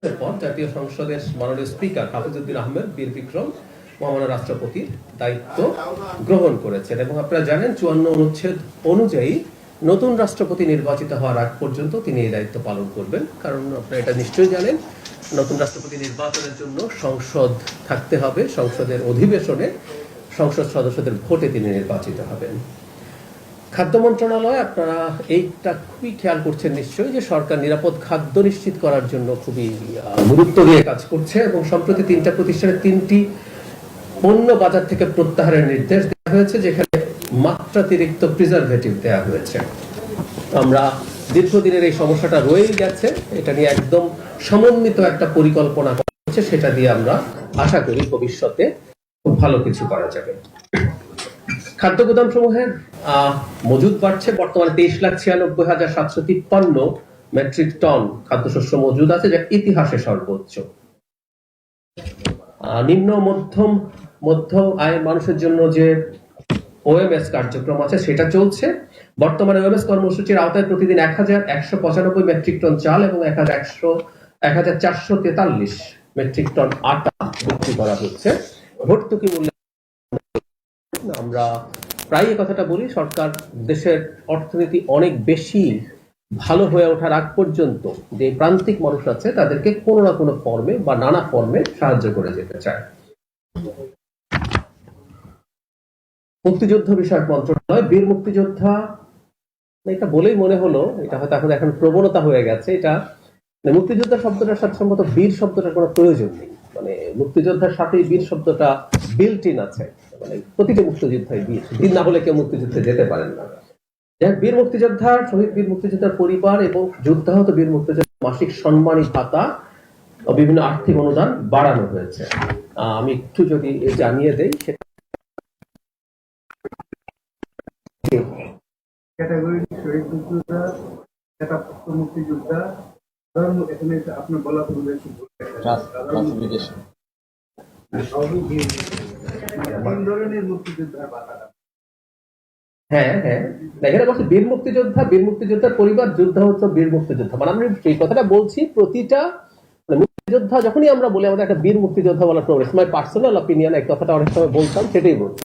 এরপর জাতীয় সংসদের মাননীয় স্পিকার হাফিজউদ্দিন আহমেদ বীর বিক্রম মহামান্য রাষ্ট্রপতির দায়িত্ব গ্রহণ করেছেন এবং আপনারা জানেন ৫৪ অনুচ্ছেদ অনুযায়ী নতুন রাষ্ট্রপতি নির্বাচিত হওয়ার আগ পর্যন্ত তিনি এই দায়িত্ব পালন করবেন। কারণ আপনারা এটা নিশ্চয়ই জানেন, নতুন রাষ্ট্রপতি নির্বাচনের জন্য সংসদ থাকতে হবে, সংসদের অধিবেশনে সংসদ সদস্যদের ভোটে তিনি নির্বাচিত হবেন। খাদ্য মন্ত্রণালয়, আপনারা এইটা খুবই খেয়াল করছেন নিশ্চয়ই, যে সরকার নিরাপদ খাদ্য নিশ্চিত করার জন্য খুবই গুরুত্ব দিয়ে কাজ করছে এবং সম্প্রতি ৩টা প্রতিষ্ঠানের ৩টি পণ্য বাজার থেকে প্রত্যাহারের নির্দেশ দেওয়া হয়েছে, যেখানে মাত্রাতিরিক্ত প্রিজারভেটিভ দেওয়া হয়েছে। আমরা দীর্ঘদিনের এই সমস্যাটা রয়েই গেছে, এটা নিয়ে একদম সমন্বিত একটা পরিকল্পনা করা হচ্ছে, সেটা দিয়ে আমরা আশা করি ভবিষ্যতে খুব ভালো কিছু করা যাবে। খাদ্য গুদাম সমূহের মজুদ বাড়ছে, বর্তমানে ২৩,৯৬,৭৫৩ মেট্রিক টন খাদ্যশস্য মজুদ আছে, যা ইতিহাসে সর্বোচ্চ। নিম্ন মধ্যম আয়ের মানুষের জন্য যে ওএমএস কার্যক্রম আছে সেটা চলছে। বর্তমানে ওএমএস কর্মসূচির আওতায় প্রতিদিন ১,১৯৫ মেট্রিক টন চাল এবং ১,৪৪৩ মেট্রিক টন আটা বিক্রি করা হচ্ছে। ভর্তুকি মূল্য আমরা প্রায় এই কথাটা বলি, সরকার দেশের অর্থনীতি অনেক বেশি ভালো হয়ে ওঠার আগ পর্যন্ত যে প্রান্তিক মানুষ আছে তাদেরকে কোনো না কোনো ফর্মে বা নানা ফর্মে সাহায্য করে যেতে চায়। মুক্তিযুদ্ধ বিষয়ক মন্ত্রণালয় বীর মুক্তিযোদ্ধা, এটা বলেই মনে হলো এটা হয়তো এখন প্রবণতা হয়ে গেছে, এটা মুক্তিযোদ্ধা শব্দটার সাথে সম্ভবত বীর শব্দটার কোনো প্রয়োজন নেই। মানে মুক্তিযোদ্ধার সাথেই বীর শব্দটা বিল্ট ইন আছে, মানে প্রতিটি মুক্তিযোদ্ধাই বীর না হলে কেউ মুক্তিযুদ্ধে যেতে পারেন না। বীর মুক্তিযোদ্ধা, শহীদ বীর মুক্তিযোদ্ধার পরিবার এবং যুদ্ধাহত বীর মুক্তিযোদ্ধার মাসিক সম্মানী ভাতা ও বিভিন্ন আর্থিক অনুদান বাড়ানো হয়েছে। আমি একটু যদি জানিয়ে দেই, সেটা ক্যাটাগরি শহীদ মুক্তিযোদ্ধা, মুক্তিযোদ্ধা, এখানে আপনার বলা কোন ধরনের মুক্তিযোদ্ধার ভাতা। হ্যাঁ, এখানে বলছে বীর মুক্তিযোদ্ধা, বীর মুক্তিযোদ্ধার পরিবার, যুদ্ধাহত বীর মুক্তিযোদ্ধা। মানে আমি এই কথাটা বলছি, প্রতিটা মুক্তিযোদ্ধা যখনই আমরা বলি আমাদের একটা বীর মুক্তিযোদ্ধা বলার প্রবলেম, মাই পার্সোনাল অপিনিয়ন, এই কথাটা অনেক সময় বলতাম, সেটাই বলছি।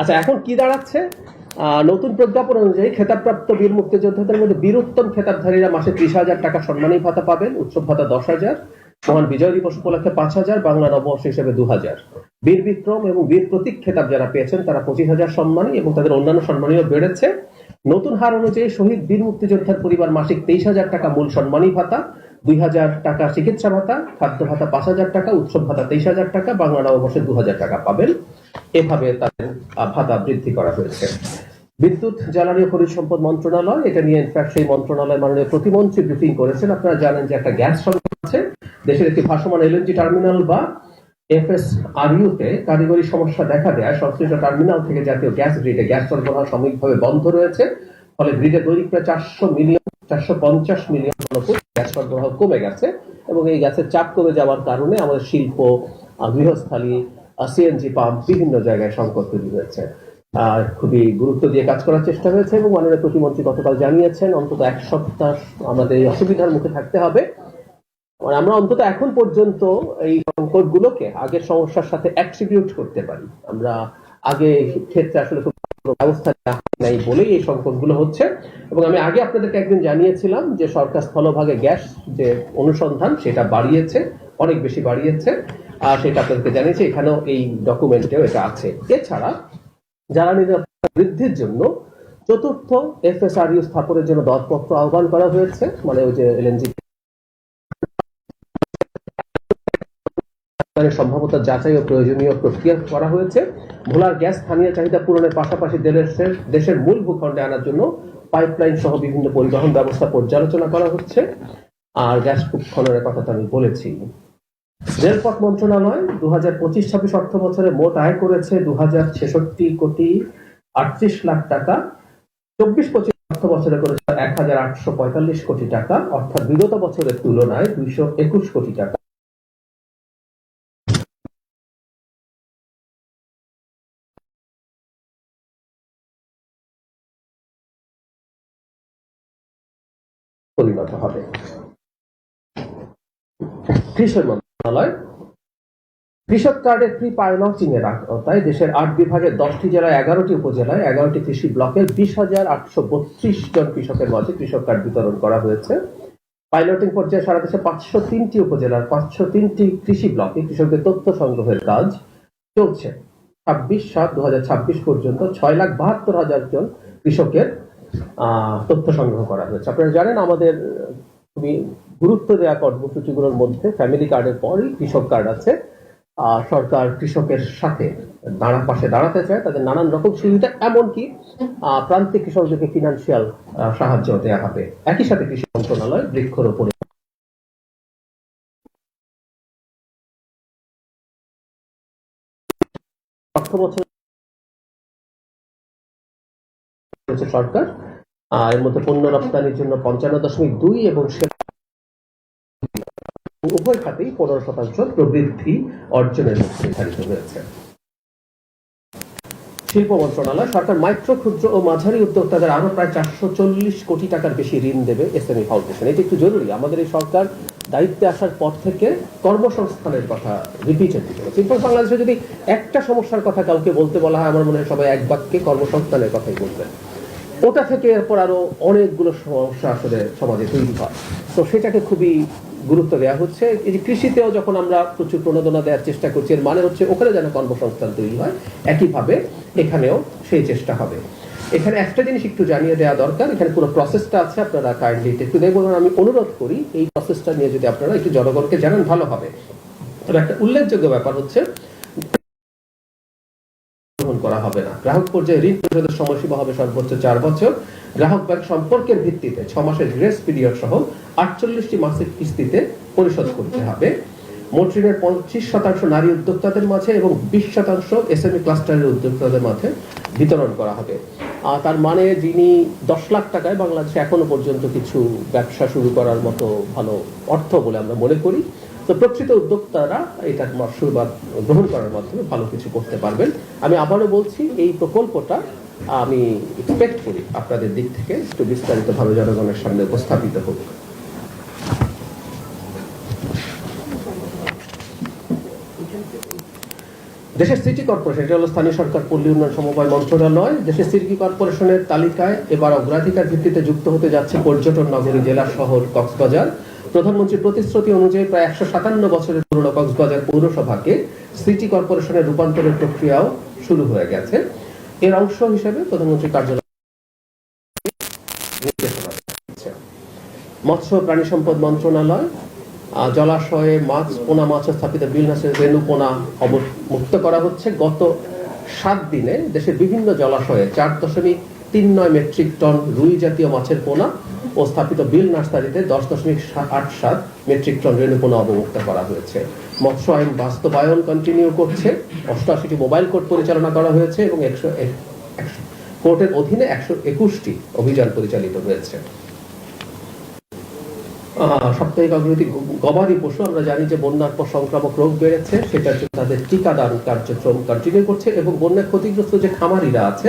আচ্ছা, এখন কি দাঁড়াচ্ছে, নতুন প্রজ্ঞাপন অনুযায়ী খেতাবপ্রাপ্ত বীর মুক্তিযোদ্ধাদের মধ্যে বীরোত্তম খেতাবধারীরা মাসে ৩০,০০০ টাকা সম্মানী ভাতা পাবেন, উৎসব ভাতা ১০,০০০, মহান বিজয় দিবস উপলক্ষে ৫,০০০, বাংলা নববর্ষ হিসেবে ২,০০০। বীর বিক্রম এবং বীর প্রতীক খেতাব যারা পেয়েছেন তারা ২৫,০০০ সম্মানী এবং তাদের অন্যান্য সম্মানীও বেড়েছে। নতুন হার অনুযায়ী শহীদ বীর মুক্তিযোদ্ধার পরিবার মাসিক ২৩,০০০ টাকা মূল সম্মানী ভাতা, ২,০০০ টাকা চিকিৎসা ভাতা, খাদ্য ভাতা ৫,০০০ টাকা, উৎসব ভাতা ২৩,০০০ টাকা, বাংলা নববর্ষে ২,০০০ টাকা পাবেন। এভাবে তাদের ভাতা বৃদ্ধি করা হয়েছে। বিদ্যুৎ, জ্বালানি ও খনিজ সম্পদ মন্ত্রণালয়, এটা নিয়ে ইনফ্যাক্ট সেই মন্ত্রণালয় মাননীয় প্রতিমন্ত্রী ব্রিফিং করেছেন। আপনারা জানেন যে একটা গ্যাস সংকট আছে দেশের, একটি ভাসমান এলএনজি টার্মিনাল বা এফএসআরইউ তে কারিগরি সমস্যা দেখা দেয় সংশ্লিষ্ট টার্মিনাল থেকে জাতীয় গ্যাস গ্রিডে গ্যাস সরবরাহ সাময়িকভাবে বন্ধ রয়েছে। ফলে গ্রিডে দৈনিক প্রায় 450 মিলিয়ন ঘনফুট গ্যাস সরবরাহ কমে গেছে এবং এই গ্যাসের চাপ কমে যাওয়ার কারণে আমাদের শিল্প, গৃহস্থালী, সিএনজি পাম্প বিভিন্ন জায়গায় সংকট তৈরি হয়েছে। খুবই গুরুত্ব দিয়ে কাজ করার চেষ্টা হয়েছে এবং মাননীয় প্রতিমন্ত্রী গতকাল জানিয়েছেন অন্তত ১ সপ্তাহ আমাদের এই অসুবিধার মুখে থাকতে হবে। আমরা অন্তত এখন পর্যন্ত এই সংকটগুলোকে আগের সমস্যার সাথে অ্যাট্রিবিউট করতে পারি। আমরা আগে ক্ষেত্রে আসলে খুব ব্যবস্থা নাই বলেই এই সংকটগুলো হচ্ছে। এবং আমি আগে আপনাদেরকে একদিন জানিয়েছিলাম যে সরকার স্থলভাগে গ্যাস যে অনুসন্ধান সেটা বাড়িয়েছে, অনেক বেশি বাড়িয়েছে, আর সেটা আপনাদেরকে জানিয়েছে, এখানেও এই ডকুমেন্টেও এটা আছে। এছাড়া জ্বালানি নিরাপত্তা বৃদ্ধির জন্য চতুর্থ এফএসআরইউ স্থাপনের জন্য দরপত্র আহ্বান করা হয়েছে। মানে ওই যে এলএনজি সম্ভাবত যাচাই ও প্রয়োজনীয় প্রক্রিয়া করা হয়েছে। ভোলার গ্যাস স্থানীয় চাহিদা পূরণের পাশাপাশি দেশের মূল ভূখণ্ডে আনার জন্য পাইপলাইন সহ বিভিন্ন পরিবহন ব্যবস্থা পর্যালোচনা করা হচ্ছে। আর গ্যাস খননের কথা তো আমি বলেছি। রেলপথ মন্ত্রণালয় ২০২৫-২৬ অর্থ বছরে মোট আয় করেছে ২,০৬৬,৩৮,০০,০০০ টাকা, ২৪-২৫ অর্থ বছরে করেছে ১,৮৪৫ কোটি টাকা, অর্থাৎ বিগত বছরের তুলনায় ২২১ কোটি টাকা পরিণত হবে। কৃষি মন্ত্রণালয় কৃষক কার্ডের প্রি পাইলটিং এর আওতায় দেশের 8 বিভাগের 10টি জেলায় 11টি উপজেলায় 11টি কৃষি ব্লকের 20,832 জন কৃষকের মাঝে কৃষক কার্ড বিতরণ করা হয়েছে। পাইলটিং পর্যায়ে সারা দেশে 503টি উপজেলার 503টি কৃষি ব্লকে কৃষকদের তথ্য সংগ্রহের কাজ চলছে। 26/7/2026 পর্যন্ত 6,72,000 জন কৃষকের তথ্য সংগ্রহ করা হয়েছে। আপনারা জানেন আমাদের খুবই গুরুত্ব দেওয়া কর্মসূচিগুলোর মধ্যে ফ্যামিলি কার্ডের পরই কৃষক কার্ড আছে। সরকার কৃষকের সাথে পাশে দাঁড়াতে চায়, তাদের নানান রকম সুবিধা, এমনকি প্রান্তিক কৃষকদেরকে ফিনান্সিয়াল সাহায্য দেওয়া হবে। একই সাথে কৃষি মন্ত্রণালয় বৃক্ষরোপণ অর্থ বছর সরকার এর মধ্যে পণ্য রপ্তানির জন্য 55.2 এবং উভয় খাতেই 15% প্রবৃদ্ধি অর্জনের লক্ষ্য নির্ধারিত হয়েছে। শিল্প মন্ত্রণালয় সরকার মাইক্রো, ক্ষুদ্র ও মাঝারি উদ্যোক্তাদের আরো প্রায় 440 কোটি টাকার বেশি ঋণ দেবে এসএমই ফাউন্ডেশন। এটা একটু জরুরি। আমাদের এই সরকার দায়িত্বে আসার পর থেকে কর্মসংস্থানের কথা রিপিটেডলি বলেছে। কিন্তু বাংলাদেশে যদি একটা সমস্যার কথা কাউকে বলতে বলা হয়, আমার মনে হয় সবাই এক বাক্যে কর্মসংস্থানের কথাই বলবেন। ওটা থেকে এরপর আরো অনেকগুলো সমস্যা আসলে সমাজে তৈরি হয়। তো সেটাকে খুবই গুরুত্ব দেওয়া হচ্ছে। এই যে কৃষিতেও যখন আমরা প্রচুর প্রণোদনা দেওয়ার চেষ্টা করছি, এর মানে হচ্ছে ওখানে যেন কর্মসংস্থান তৈরি হয়, একইভাবে এখানেও সেই চেষ্টা হবে। এখানে একটা জিনিস একটু জানিয়ে দেওয়া দরকার, এখানে পুরো প্রসেসটা আছে, আপনারা কাইন্ডলি একটু দেখবেন। আমি অনুরোধ করি এই প্রসেসটা নিয়ে যদি আপনারা একটু জনগণকে জানান ভালো হবে। তবে একটা উল্লেখযোগ্য ব্যাপার হচ্ছে করা হবে না। গ্রাহক পর্যায়ে ঋণ পরিশোধের সময়সীমা হবে সর্বোচ্চ 4 বছর। গ্রাহক ব্যাংক সম্পর্কের ভিত্তিতে 6 মাসের গ্রেস পিরিয়ড সহ 48টি মাসিক কিস্তিতে পরিশোধ করতে হবে। মোট ঋণের 25% নারী উদ্যোক্তাদের মাঝে এবং 20% এসএমই ক্লাস্টারের উদ্যোক্তাদের মাঝে বিতরণ করা হবে। তার মানে যিনি 10 লাখ টাকায় বাংলাদেশে এখনো পর্যন্ত কিছু ব্যবসা শুরু করার মতো ভালো অর্থ বলে আমরা মনে করি। তো প্রকৃত উদ্যোক্তারা এটা মশরুবাদ গ্রহণ করার মাধ্যমে ভালো কিছু করতে পারবেন। আমি আবারও বলছি, এই প্রকল্পটা আমি এক্সপেক্ট করি আপনাদের দিক থেকে একটু বিস্তারিতভাবে জনগণের সামনে উপস্থাপিত হোক। দেশের সিটি কর্পোরেশন, এটা হলো স্থানীয় সরকার পল্লী উন্নয়ন সমবায় মন্ত্রণালয়। দেশের সিটি কর্পোরেশনের তালিকায় এবার অগ্রাধিকার ভিত্তিতে যুক্ত হতে যাচ্ছে পর্যটন নগরী জেলা শহর কক্সবাজার। প্রধানমন্ত্রীর প্রতিশ্রুতি অনুযায়ী প্রায় 157 বছরের পুরনো কক্সবাজার পৌরসভাকে সিটি কর্পোরেশনের রূপান্তরের প্রক্রিয়াও শুরু হয়ে গেছে। এর অংশ হিসেবে প্রধানমন্ত্রীর কার্যালয় মৎস্য প্রাণী সম্পদ মন্ত্রণালয় জলাশয়ে মাছ, পোনা মাছ স্থাপিত বিলনাসের রেণু পোনা মুক্ত করা হচ্ছে। গত 7 দিনে দেশের বিভিন্ন জলাশয়ে 4.39 মেট্রিক টন রুই জাতীয় মাছের পোনা ও স্থাপিত বিল নার্সারিতে 10.87 মেট্রিক টন রেণু পোনা অবমুক্ত করা হয়েছে। মৎস্য আইন বাস্তবায়ন কন্টিনিউ করছে। 88টি মোবাইল কোর্ট পরিচালনা করা হয়েছে এবং 100 কোর্টের অধীনে 121টি অভিযান পরিচালিত হয়েছে। সাপ্তাহিক অগ্রগতি গবাদি পশু, আমরা জানি যে বন্যার পর সংক্রামক রোগ বেড়েছে, সেটার জন্য তাদের টিকাদান কার্যক্রম কন্টিনিউ করছে এবং বন্যা ক্ষতিগ্রস্ত যে খামারিরা আছে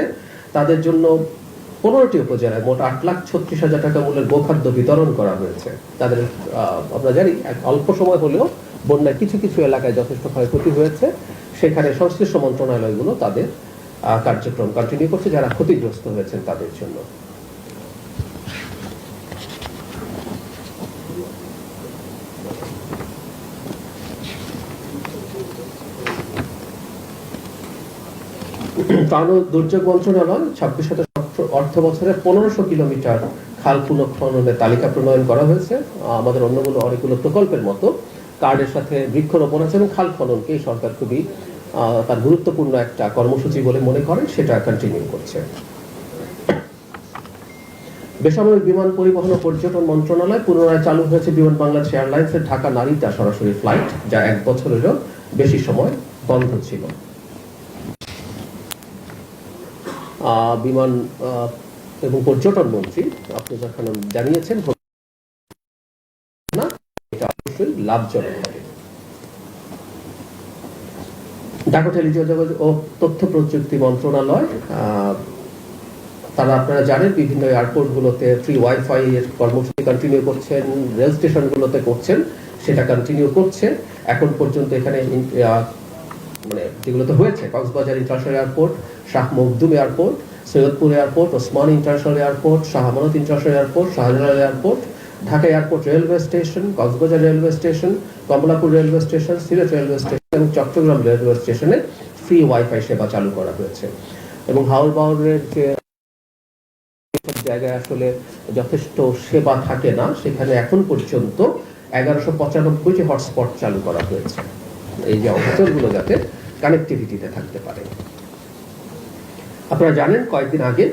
তাদের জন্য 15টি উপজেলায় মোট 8,36,000 টাকা মূল্যের গোখাদ্য বিতরণ করা হয়েছে। তাদের আমরা জানি অল্প সময় হলেও বন্যায় কিছু কিছু এলাকায় যথেষ্ট ক্ষয়ক্ষতি হয়েছে, সেখানে সংশ্লিষ্ট মন্ত্রণালয়গুলো তাদের কার্যক্রম কন্টিনিউ করছে যারা ক্ষতিগ্রস্ত হয়েছেন তাদের জন্য। ত্রাণ ও দুর্যোগ মন্ত্রণালয় 26 অর্থ বছরে 1500 কিলোমিটার খাল পুনঃখননের তালিকা প্রণয়ন করা হয়েছে। আমাদের অনেকগুলো প্রকল্পের মতো কার্ডের সাথে বৃক্ষরোপণ আছে এবং খাল খননকে সরকার খুবই তার গুরুত্বপূর্ণ একটা কর্মসূচি বলে মনে করেন, সেটা কন্টিনিউ করছে। বেসামরিক বিমান পরিবহন ও পর্যটন মন্ত্রণালয় পুনরায় চালু হয়েছে বিমান বাংলাদেশ এয়ারলাইন্সের ঢাকা নারিতা সরাসরি ফ্লাইট, যা 1 বছরেরও বেশি সময় বন্ধ ছিল। বিমান এবং পর্যটন মন্ত্রী আপনি যখন জানিয়েছেন না, এটা অবশ্যই লাভজনক হবে। ডাক টেলিযোগাযোগ ও তথ্য প্রযুক্তি মন্ত্রণালয় তারা আপনারা জানেন বিভিন্ন এয়ারপোর্টগুলোতে ফ্রি ওয়াইফাই এর কর্মসূচি কন্টিনিউ করছেন, রেল স্টেশনগুলোতে করছেন, সেটা কন্টিনিউ করছে। এখন পর্যন্ত এখানে মানে যেগুলোতে হয়েছে Cox's Bazar international airport, Shah Makhdum airport, Saidpur airport, Osmani international airport, Shah Amanat international airport, Shahjalal airport, Dhaka airport railway station, Cox's Bazar railway station, Kamalapur railway station, Sylhet railway station এবং চট্টগ্রাম রেলওয়ে স্টেশনে ফ্রি ওয়াইফাই সেবা চালু করা হয়েছে। এবং হাওর বাওরের যে জায়গায় আসলে যথেষ্ট সেবা থাকে না, সেখানে এখন পর্যন্ত 1195টি হটস্পট চালু করা হয়েছে, এই যে অঞ্চলগুলো যাতে কানেক্টিভিটিতে থাকতে পারে। আপনারা জানেন কয়েকদিন আগে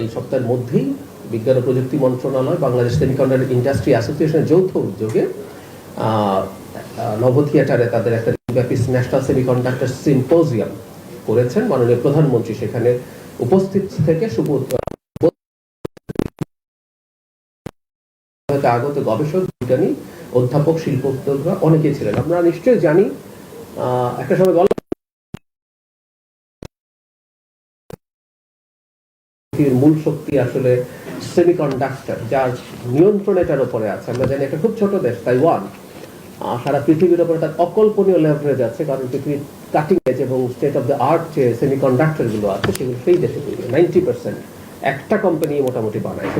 এই সপ্তাহের মধ্যেই বিজ্ঞান ও প্রযুক্তি মন্ত্রণালয়, বাংলাদেশ সেমিকন্ডাক্টর ইন্ডাস্ট্রি অ্যাসোসিয়েশনের যৌথ উদ্যোগে নভ থিয়েটারে তাদের একটা ব্যাপী ন্যাশনাল সেমিকন্ডাক্টর সিম্পোজিয়াম করেছেন। মাননীয় প্রধানমন্ত্রী সেখানে উপস্থিত থেকে আগত গবেষক, বিজ্ঞানী, অধ্যাপক, শিল্পোদ্যোগরা অনেকেই ছিলেন। আমরা নিশ্চয়ই জানি একটা সময় বলা মূল শক্তি আসলে সেমিকন্ডাক্টর, যার নিয়ন্ত্রণ এটার উপরে আছে। আমরা জানি একটা খুব ছোট দেশ তাইওয়ান সারা পৃথিবীর উপরে তার অকল্পনীয় লেভারেজ আছে, কারণ পৃথিবীর কাটিং এজ এবং স্টেট অফ দ্য আর্ট যে সেমিকন্ডাক্টর গুলো আছে সেগুলো সেই দেশে তৈরি। 90% একটা কোম্পানি মোটামুটি বানায়,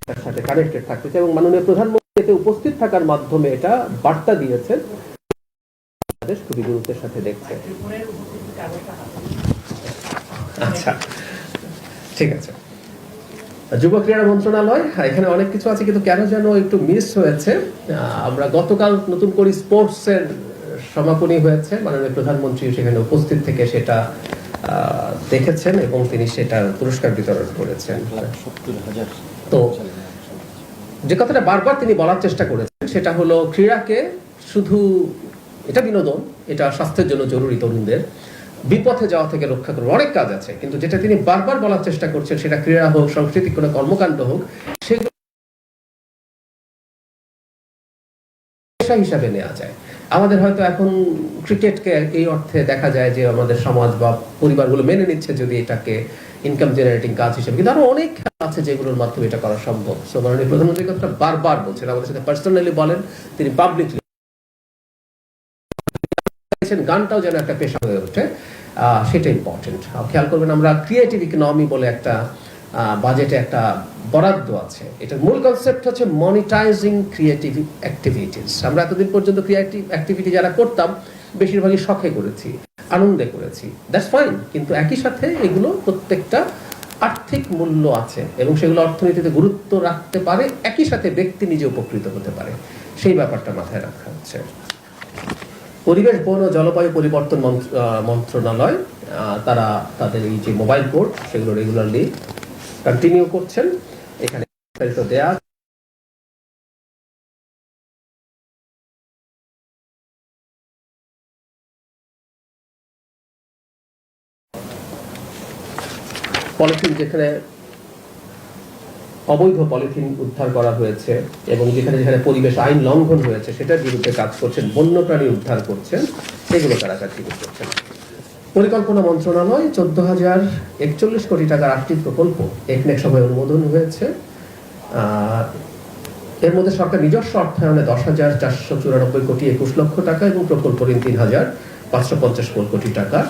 তার সাথে কানেক্টেড থাকতে চায়। এবং মাননীয় প্রধানমন্ত্রী এতে উপস্থিত থাকার মাধ্যমে এটা বার্তা দিয়েছেন, বাংলাদেশ খুবই গুরুত্বের সাথে দেখছে। আচ্ছা, ঠিক আছে। যুব ক্রীড়া মন্ত্রণালয়, এখানে অনেক কিছু আছে কিন্তু কেন যেন একটু মিস হয়েছে। আমরা গতকাল নতুন করে স্পোর্টস এর সমাপনী হয়েছে, মাননীয় প্রধানমন্ত্রী সেখানে উপস্থিত থেকে সেটা দেখেছেন এবং তিনি সেটার পুরস্কার বিতরণ করেছেন। তো যে কথাটা বারবার তিনি বলার চেষ্টা করেছেন সেটা হলো ক্রীড়াকে শুধু, এটা বিনোদন, এটা স্বাস্থ্যের জন্য জরুরি, তরুণদের বিপথে যাওয়া থেকে রক্ষা করবে, অনেক কাজ আছে, কিন্তু যেটা তিনি বারবার বলার চেষ্টা করছেন সেটা ক্রীড়া হোক, সাংস্কৃতিক কোনো কর্মকাণ্ড হোক, সেগুলো পেশা হিসাবে নেওয়া যায়। আমাদের হয়তো এখন ক্রিকেটকে এই অর্থে দেখা যায় যে আমাদের সমাজ বা পরিবারগুলো মেনে নিচ্ছে যদি এটাকে ইনকাম জেনারেটিং কাজ হিসেবে, কিন্তু আরো অনেক আছে যেগুলোর মাধ্যমে এটা করা সম্ভব। সো মাননীয় প্রধানমন্ত্রী কথা বারবার বলছেন, আমাদের সাথে পার্সোনালি বলেন, তিনি পাবলিকলি গানটাও যেন একটা পেশা হয়ে ওঠে, সেটা ইম্পর্টেন্ট। খেয়াল করবেন, আমরা ক্রিয়েটিভ ইকোনমি বলে একটা বাজেটে একটা বরাদ্দ আছে। এটার মূল কনসেপ্ট হচ্ছে মনিটাইজিং ক্রিয়েটিভ অ্যাক্টিভিটিস। আমরা এতদিন পর্যন্ত ক্রিয়েটিভ অ্যাক্টিভিটি যারা করতাম বেশিরভাগই শখে করেছি, আনন্দে করেছি, দ্যাটস ফাইন, কিন্তু একই সাথে এগুলো প্রত্যেকটা আর্থিক মূল্য আছে এবং সেগুলো অর্থনীতিতে গুরুত্ব রাখতে পারে, একই সাথে ব্যক্তি নিজে উপকৃত হতে পারে, সেই ব্যাপারটা মাথায় রাখা হচ্ছে। পরিবেশ, বন ও জলবায়ু পরিবর্তন মন্ত্রণালয় তারা তাদের এই যে মোবাইল কোর্ট সেগুলো রেগুলারলি কন্টিনিউ করছেন। এখানে দেয়া পলিথিন, যেখানে অবৈধ পলিথিন উদ্ধার করা হয়েছে এবং যেখানে যেখানে পরিবেশ আইন লঙ্ঘন হয়েছে সেটার বিরুদ্ধে কাজ করছেন, বন্যপ্রাণী উদ্ধার করছেন, সেগুলো তারা কন্টিনিউ করছেন। পরিকল্পনা মন্ত্রণালয় 14,041 কোটি টাকার 8টি প্রকল্প একনেক সভায় অনুমোদন হয়েছে। এর মধ্যে সরকার নিজস্ব অর্থায়নে 10,494 কোটি 21 লক্ষ টাকা এবং প্রকল্প ঋণ 3,550 কোটি টাকা।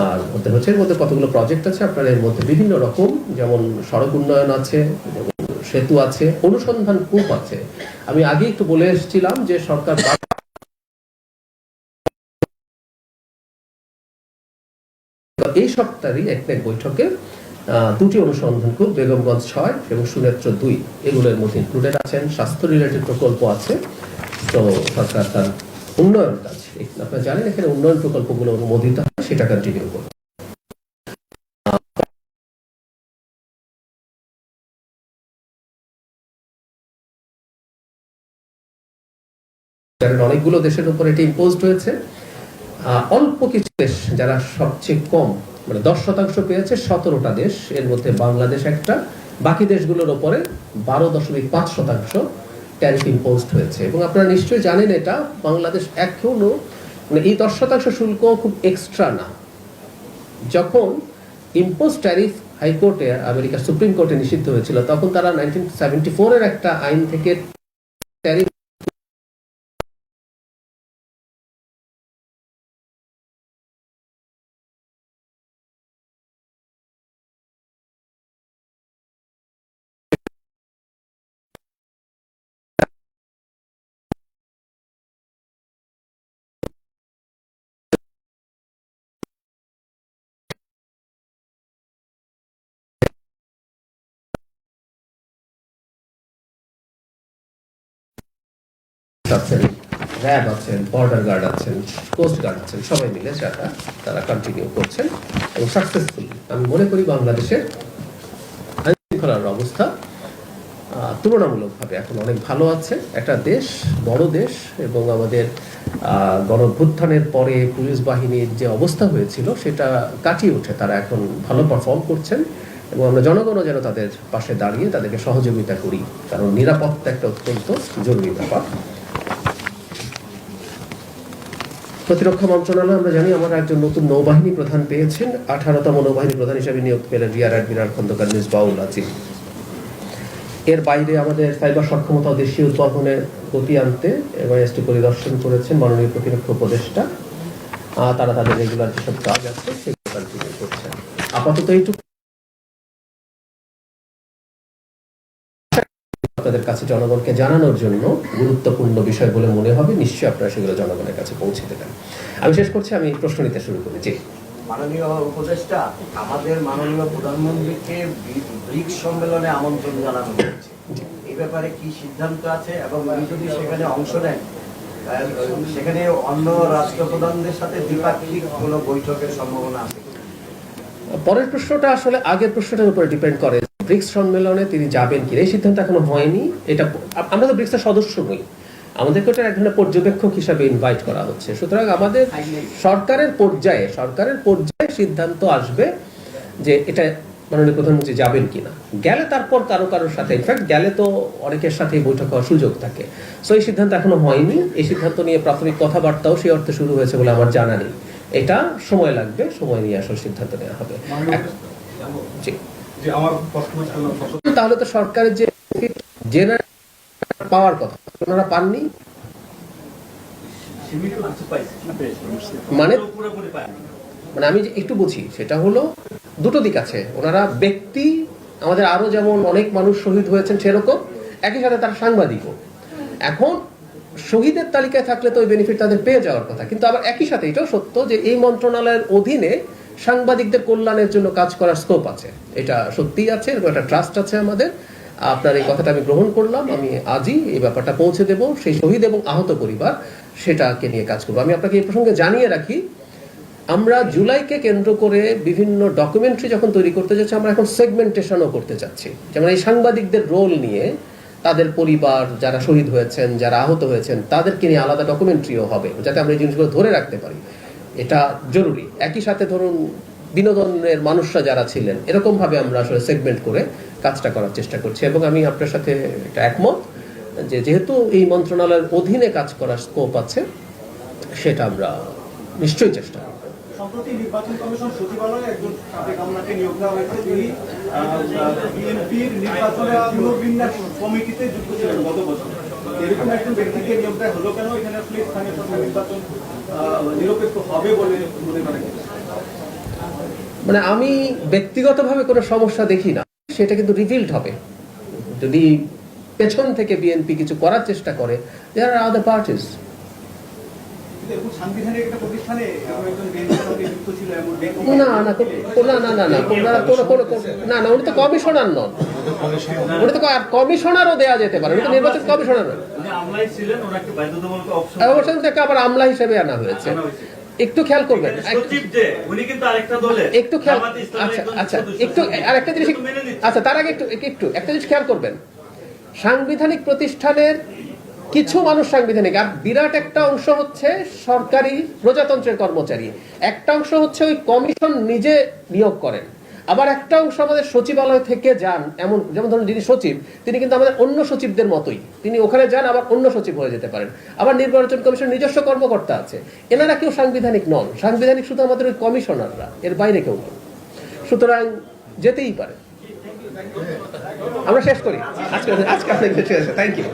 আর মধ্যে হচ্ছে এর মধ্যে কতগুলো প্রজেক্ট আছে আপনার, এর মধ্যে বিভিন্ন রকম, যেমন সড়ক উন্নয়ন আছে, যেমন সেতু আছে, অনুসন্ধান কূপ আছে। আমি আগে একটু বলে এসেছিলাম যে সরকার এই সপ্তাহেরই এক বৈঠকে 2টি অনুসন্ধান কূপ, বেগমগঞ্জ 6 এবং সুনেত্র 2, এগুলোর মধ্যে ইনক্লুডেড আছেন। স্বাস্থ্য রিলেটেড প্রকল্প আছে। তো সরকার তার উন্নয়ন কাজ, আপনারা জানেন এখানে উন্নয়ন প্রকল্পগুলো অনুমোদিত হয়, সেটা কন্টিনিউ করবে। অনেকগুলো দেশের উপর এটি ইম্পোজড হয়েছে। অল্প কিছু দেশ যারা সবচেয়ে কম, মানে 10% পেয়েছে 17টা দেশ, এর মধ্যে বাংলাদেশ একটা, বাকি দেশগুলোর উপরে 12.5% ট্যারিফ ইম্পোজড হয়েছে। এবং আপনারা নিশ্চয়ই জানেন এটা, বাংলাদেশ এখনো মানে এই 10% শুল্ক খুব এক্সট্রা না। যখন ইম্পোজ ট্যারিফ হাইকোর্টে আমেরিকার সুপ্রিম কোর্টে নিষিদ্ধ হয়েছিল, তখন তারা 1974 এর একটা আইন থেকে ট্যারিফ আছেন, র্যাব আছেন, বর্ডার গার্ড আছেন, কোস্ট গার্ড আছেন, সবাই মিলে তারা কন্টিনিউ করছেন এবং সাকসেসফুল। আমি মনে করি বাংলাদেশের আইন শৃঙ্খলার অবস্থা তুলনামূলকভাবে এখন অনেক ভালো আছে। একটা দেশ, বড় দেশ, এবং আমাদের গণঅভ্যুত্থানের পরে পুলিশ বাহিনীর যে অবস্থা হয়েছিল সেটা কাটিয়ে উঠে তারা এখন ভালো পারফর্ম করছেন এবং আমরা জনগণও যেন তাদের পাশে দাঁড়িয়ে তাদেরকে সহযোগিতা করি, কারণ নিরাপত্তা একটা অত্যন্ত জরুরি ব্যাপার। প্রতিরক্ষা মন্ত্রণালয় আমরা জানি আমরা একজন নতুন নৌবাহিনী প্রধান পেয়েছেন। 18তম নৌবাহিনী প্রধান হিসেবে নিয়োগ পেলেন রিয়ার অ্যাডমিরাল খন্দকার মিসবাউল আজিম। এর বাইরে আমাদের সাইবার সক্ষমতা ও দেশীয় উদ্ভাবনে গতি আনতে এমআইএসটি পরিদর্শন করেছেন মাননীয় প্রতিরক্ষা উপদেষ্টা। তারা তাদের রেগুলার যেসব কাজ আছে সেগুলো কন্টিনিউ করছেন। আপাতত এইটুকু আপনাদের কাছে জনগণকে জানানোর জন্য গুরুত্বপূর্ণ বিষয় বলে মনে হবে, নিশ্চয়ই আপনারা সেগুলো জনগণের কাছে পৌঁছে দেবেন। আমি শেষ করছি, আমি প্রশ্ন নিতে শুরু করি। জি মাননীয় উপদেষ্টা, আমাদের মাননীয় প্রধানমন্ত্রীকে ব্রিক্স সম্মেলনে আমন্ত্রণ জানানো হয়েছে, এই ব্যাপারে কি সিদ্ধান্ত আছে এবং উনি যদি সেখানে অংশ নেন সেখানে অন্য রাষ্ট্রপ্রধানদের সাথে দ্বিপাক্ষিক কোনো বৈঠকের সম্ভাবনা আছে? পরের প্রশ্নটা আসলে আগের প্রশ্নটার উপরে ডিপেন্ড করে। ব্রিক্স সম্মেলনে তিনি যাবেন কি, এই সিদ্ধান্ত এখনো হয়নি। এটা আমরা তো ব্রিক্সের সদস্য নই, আমাদেরকে ওটা এক ধরনের পর্যবেক্ষক হিসাবে ইনভাইট করা হচ্ছে। সুতরাং আমাদের সরকারের পর্যায়ে সিদ্ধান্ত আসবে যে এটা মাননীয় প্রধানমন্ত্রী যাবেন কিনা। গেলে তারপর কারোর সাথে, ইনফ্যাক্ট গেলে তো অনেকের সাথে বৈঠক হওয়ার সুযোগ থাকে। সো এই সিদ্ধান্ত এখনো হয়নি। এই সিদ্ধান্ত নিয়ে প্রাথমিক কথাবার্তাও সেই অর্থে শুরু হয়েছে বলে আমার জানা নেই। এটা সময় লাগবে, সময় নিয়ে আসলে সিদ্ধান্ত নেওয়া হবে। তাহলে তো সরকারের যে জেনারেল পাওয়ার কথা ওনারা পাননি, মানে আমি একটু বুঝি, সেটা হলো দুটো দিক আছে। ওনারা ব্যক্তি, আমাদের আরো যেমন অনেক মানুষ শহীদ হয়েছেন সেরকম, একই সাথে তারা সাংবাদিকও। এখন শহীদের তালিকায় থাকলে তো ওই বেনিফিট তাদের পেয়ে যাওয়ার কথা, কিন্তু আবার একই সাথে এটাও সত্য যে এই মন্ত্রণালয়ের অধীনে সাংবাদিকদের কল্যাণের জন্য কাজ করার স্কোপ আছে। এটা সত্যিই আছে, এরকম একটা ট্রাস্ট আছে আমাদের। আপনার এই কথাটা আমি গ্রহণ করলাম, আমি আজই এই ব্যাপারটা পৌঁছে দেব। সেই শহীদ এবং আহত পরিবার সেটাকে নিয়ে কাজ করবো। আমি আপনাকে এই প্রসঙ্গে জানিয়ে রাখি, আমরা জুলাইকে কেন্দ্র করে বিভিন্ন ডকুমেন্টারি যখন তৈরি করতে যাচ্ছি, আমরা এখন সেগমেন্টেশনও করতে চাচ্ছি। যেমন এই সাংবাদিকদের রোল নিয়ে, তাদের পরিবার যারা শহীদ হয়েছেন, যারা আহত হয়েছেন, তাদেরকে নিয়ে আলাদা ডকুমেন্টারিও হবে, যাতে আমরা এই জিনিসগুলো ধরে রাখতে পারি। এটা জরুরি। একই সাথে ধরুন বিনোদনের মানুষরা যারা ছিলেন, এরকম ভাবে আমরা আসলে সেগমেন্ট করে কাজটা করার চেষ্টা করছি। এবং আমি আপনার সাথে এটা একমত যে যেহেতু এই মন্ত্রণালয়ের অধীনে কাজ করার স্কোপ আছে, সেটা আমরা নিশ্চয়ই চেষ্টা করব। সম্প্রতি নির্বাচন কমিশন সচিবালয়ে একজন সাবেক আমলাকে নিয়োগ দেওয়া হয়েছে, তিনি বিএনপির নির্বাচন পুনর্বিন্যাস কমিটিতে যুক্ত ছিলেন গত বছর। এরকম একজন ব্যক্তিকে নিয়োগ দেওয়া হলো কেন? এখানে আসলে স্থানীয় সরকার নির্বাচন নিরপেক্ষ হবে বলে মনে করেন? মানে আমি ব্যক্তিগতভাবে কোনো সমস্যা দেখি না, সেটা কিন্তু রিভিলড হবে যদি পেছন থেকে বিএনপি কিছু করার চেষ্টা করে। দেয়ার আর আদার পার্টিজ। সাংবিধানিক একটা প্রতিষ্ঠানে একজন বিএনপি যুক্ত ছিল এমন ব্যক্তি না, উনি তো কমিশনার নন। উনি তো কমিশনারও দেওয়া যেতে পারে, উনি তো নির্বাচন কমিশনার নন। আবার আমলা হিসেবে আনা হয়েছে। একটু খেয়াল করবেন, একটু খেয়াল, আচ্ছা একটু আরেকটা জিনিস, আচ্ছা তার আগে একটু একটা জিনিস খেয়াল করবেন। সাংবিধানিক প্রতিষ্ঠানের কিছু মানুষ সাংবিধানিক, আর বিরাট একটা অংশ হচ্ছে সরকারি প্রজাতন্ত্রের কর্মচারী, একটা অংশ হচ্ছে ওই কমিশন নিজে নিয়োগ করেন, আবার একটা অংশ আমাদের সচিবালয় থেকে যান। এমন যেমন ধরুন যিনি সচিব, তিনি কিন্তু আমাদের অন্য সচিবদের মতোই, তিনি ওখানে যান আবার অন্য সচিব হয়ে যেতে পারেন। আবার নির্বাচন কমিশন নিজস্ব কর্মকর্তা আছে, এনারা কেউ সাংবিধানিক নন। সাংবিধানিক শুধু আমাদের ওই কমিশনাররা, এর বাইরে কেউ নন। সুতরাং যেতেই পারে। আমরা শেষ করি আজকে অনেক বেশি আছে। Thank you.